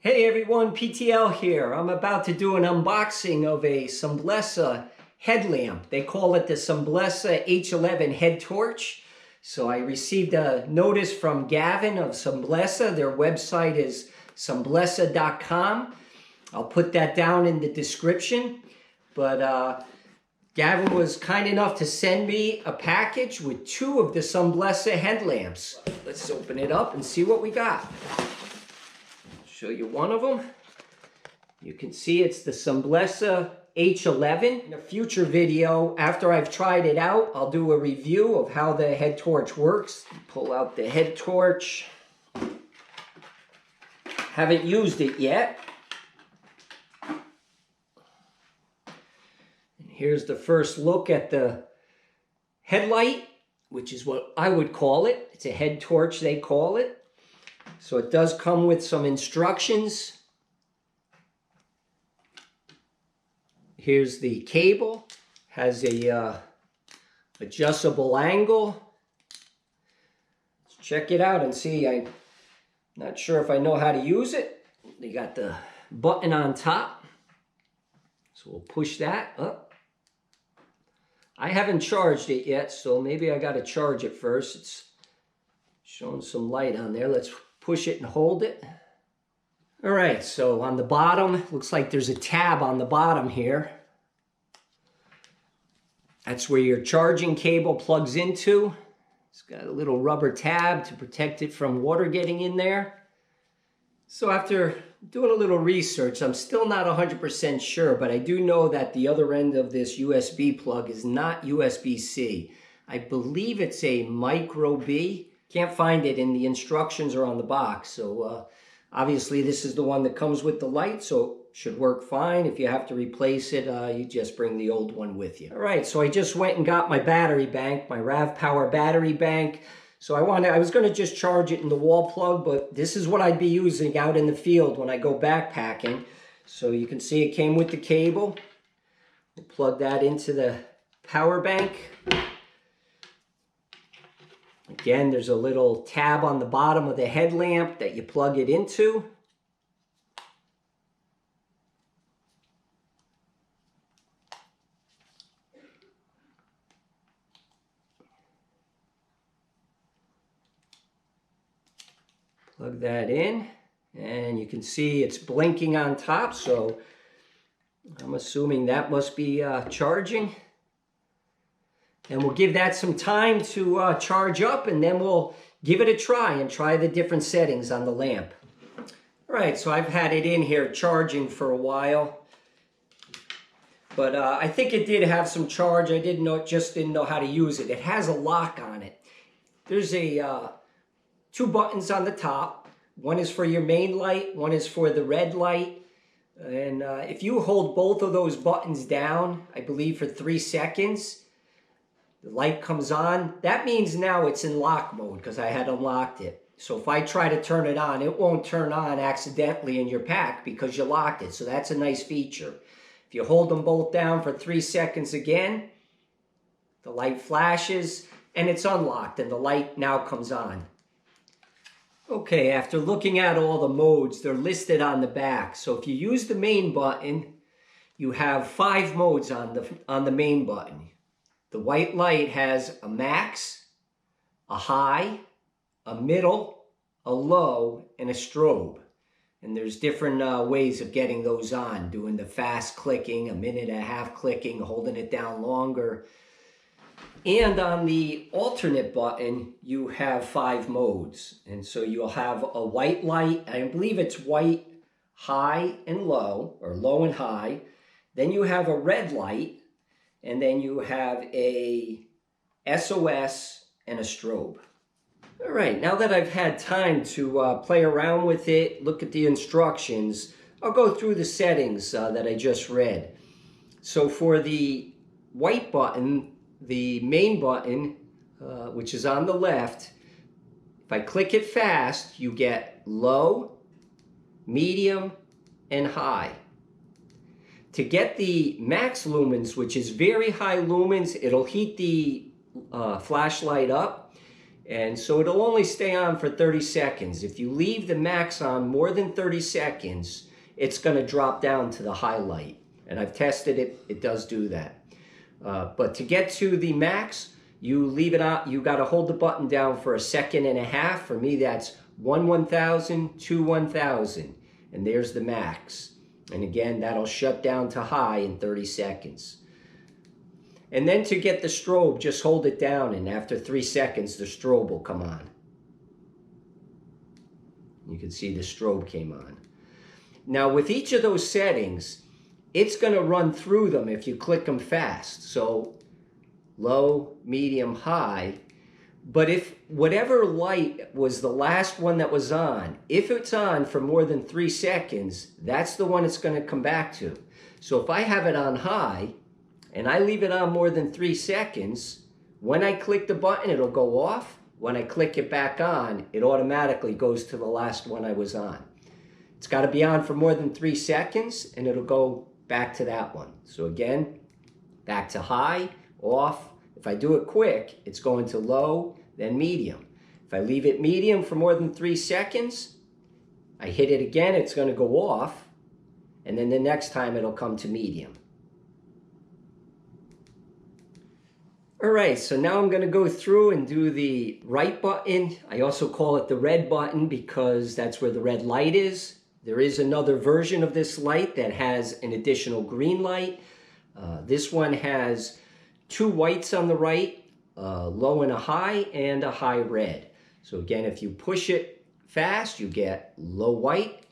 Hey everyone, PTL here. I'm about to do an unboxing of a Sunblesa headlamp. They call it the Sunblesa H11 Headtorch. So I received a notice from Gavin of Sunblesa. Their website is sunblesa.com. I'll put that down in the description. But Gavin was kind enough to send me a package with two of the Sunblesa headlamps. Let's open it up and see what we got. Show you one of them. You can see it's the Sunblesa H11. In a future video, after I've tried it out, I'll do a review of how the Headtorch works. Pull out the Headtorch. Haven't used it yet. And here's the first look at the headlight, which is what I would call it. It's a Headtorch, they call it. So it does come with some instructions. Here's the cable. Has a adjustable angle. Let's check it out and see. I'm not sure if I know how to use it. They got the button on top. So we'll push that up. I haven't charged it yet, so maybe I got to charge it first. It's showing some light on there. Let's push it and hold it. All right, so on the bottom, looks like there's a tab on the bottom here. That's where your charging cable plugs into. It's got a little rubber tab to protect it from water getting in there. So after doing a little research, I'm still not 100% sure, but I do know that the other end of this USB plug is not USB-C. I believe it's a micro B. Can't find it in the instructions or on the box. So obviously this is the one that comes with the light, so it should work fine. If you have to replace it, you just bring the old one with you. All right, so I just went and got my battery bank, my RAV Power battery bank. So I was gonna just charge it in the wall plug, but this is what I'd be using out in the field when I go backpacking. So you can see it came with the cable. We'll plug that into the power bank. Again, there's a little tab on the bottom of the headlamp that you plug it into. Plug that in, and you can see it's blinking on top, so I'm assuming that must be charging. And we'll give that some time to charge up, and then we'll give it a try and try the different settings on the lamp. All right, so I've had it in here charging for a while, but I think it did have some charge. I just didn't know how to use it. It has a lock on it. There's two buttons on the top. One is for your main light, one is for the red light. And if you hold both of those buttons down, I believe for 3 seconds, the light comes on. That means now it's in lock mode because I had unlocked it. So if I try to turn it on, it won't turn on accidentally in your pack because you locked it. So that's a nice feature. If you hold them both down for 3 seconds again, the light flashes and it's unlocked and the light now comes on. Okay, after looking at all the modes, they're listed on the back. So if you use the main button, you have 5 modes on the main button. The white light has a max, a high, a middle, a low, and a strobe. And there's different ways of getting those on, doing the fast clicking, 1.5 clicking, holding it down longer. And on the alternate button, you have 5 modes. And so you'll have a white light, I believe it's white, high, and low, or low and high. Then you have a red light, and then you have a SOS and a strobe. All right, now that I've had time to play around with it, look at the instructions, I'll go through the settings that I just read. So for the white button, the main button, which is on the left, if I click it fast, you get low, medium, and high. To get the max lumens, which is very high lumens, it'll heat the flashlight up. And so it'll only stay on for 30 seconds. If you leave the max on more than 30 seconds, it's going to drop down to the highlight. And I've tested it, it does do that. But to get to the max, you leave it on, you got to hold the button down for 1.5 seconds. For me, that's 1/1000, 2/1000. And there's the max. And again, that'll shut down to high in 30 seconds. And then to get the strobe, just hold it down, and after 3 seconds, the strobe will come on. You can see the strobe came on. Now, with each of those settings, it's going to run through them if you click them fast. So, low, medium, high. But if whatever light was the last one that was on, if it's on for more than 3 seconds, that's the one it's going to come back to. So if I have it on high, and I leave it on more than 3 seconds, when I click the button, it'll go off. When I click it back on, it automatically goes to the last one I was on. It's got to be on for more than 3 seconds, and it'll go back to that one. So again, back to high, off. If I do it quick, it's going to low, then medium. If I leave it medium for more than 3 seconds, I hit it again, it's going to go off, and then the next time it'll come to medium. All right, so now I'm going to go through and do the right button. I also call it the red button because that's where the red light is. There is another version of this light that has an additional green light. This one has 2 whites on the right, low and a high red. So again, if you push it fast, you get low white,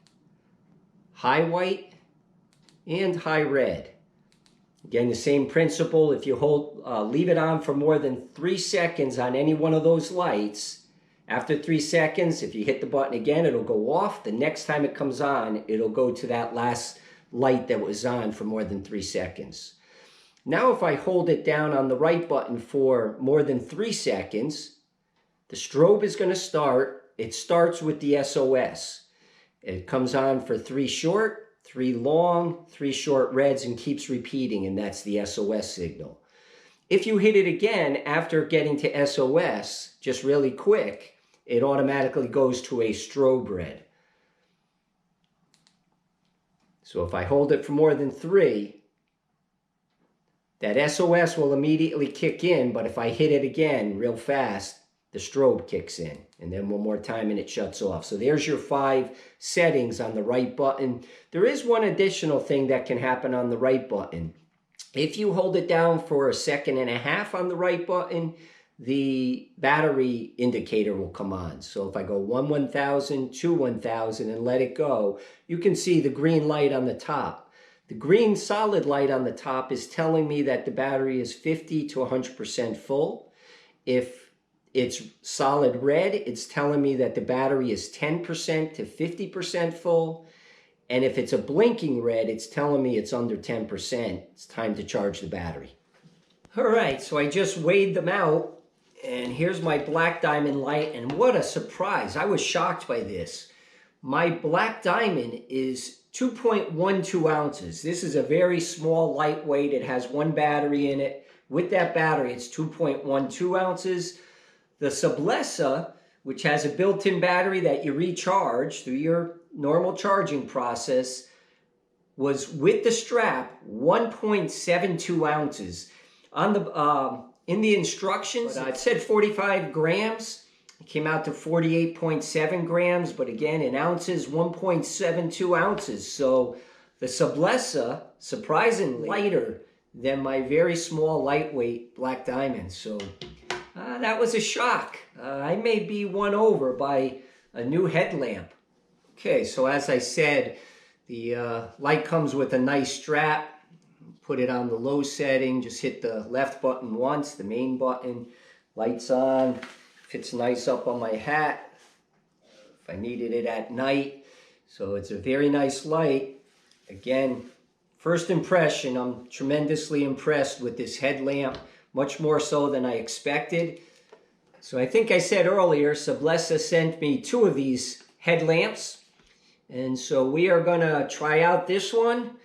and high red. Again, the same principle. If you leave it on for more than 3 seconds on any one of those lights, after 3 seconds, if you hit the button again, it'll go off. The next time it comes on, it'll go to that last light that was on for more than 3 seconds. Now, if I hold it down on the right button for more than 3 seconds, the strobe is going to start. It starts with the SOS. It comes on for 3 short, 3 long, 3 short reds, and keeps repeating, and that's the SOS signal. If you hit it again after getting to SOS, just really quick, it automatically goes to a strobe red. So if I hold it for more than 3, that SOS will immediately kick in, but if I hit it again real fast, the strobe kicks in, and then one more time and it shuts off. So there's your 5 settings on the right button. There is one additional thing that can happen on the right button. If you hold it down for 1.5 seconds on the right button, the battery indicator will come on. So if I go 1/1000, 2/1000 and let it go, you can see the green light on the top. The green solid light on the top is telling me that the battery is 50 to 100% full. If it's solid red, it's telling me that the battery is 10% to 50% full. And if it's a blinking red, it's telling me it's under 10%. It's time to charge the battery. All right, so I just weighed them out, and here's my black diamond light, and what a surprise. I was shocked by this. My black diamond is 2.12 ounces. This is a very small, lightweight. It has 1 battery in it. With that battery, it's 2.12 ounces. The Sunblesa, which has a built-in battery that you recharge through your normal charging process, was with the strap 1.72 ounces. On the in the instructions, it said 45 grams. It came out to 48.7 grams, but again, in ounces, 1.72 ounces. So the Sunblesa, surprisingly lighter than my very small, lightweight black diamond. So that was a shock. I may be won over by a new headlamp. Okay, so as I said, the light comes with a nice strap. Put it on the low setting, just hit the left button once, the main button, lights on, fits nice up on my hat if I needed it at night. So it's a very nice light. Again, first impression, I'm tremendously impressed with this headlamp, much more so than I expected. So I think I said earlier, Sunblesa sent me 2 of these headlamps. And so we are gonna try out this one.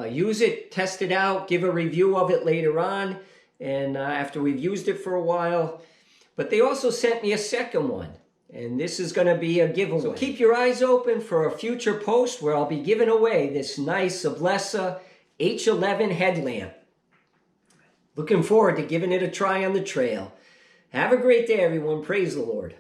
Use it, test it out, give a review of it later on. And after we've used it for a while, But they also sent me a second one, and this is going to be a giveaway. So keep your eyes open for a future post where I'll be giving away this nice Sunblesa H11 headlamp. Looking forward to giving it a try on the trail. Have a great day, everyone. Praise the Lord.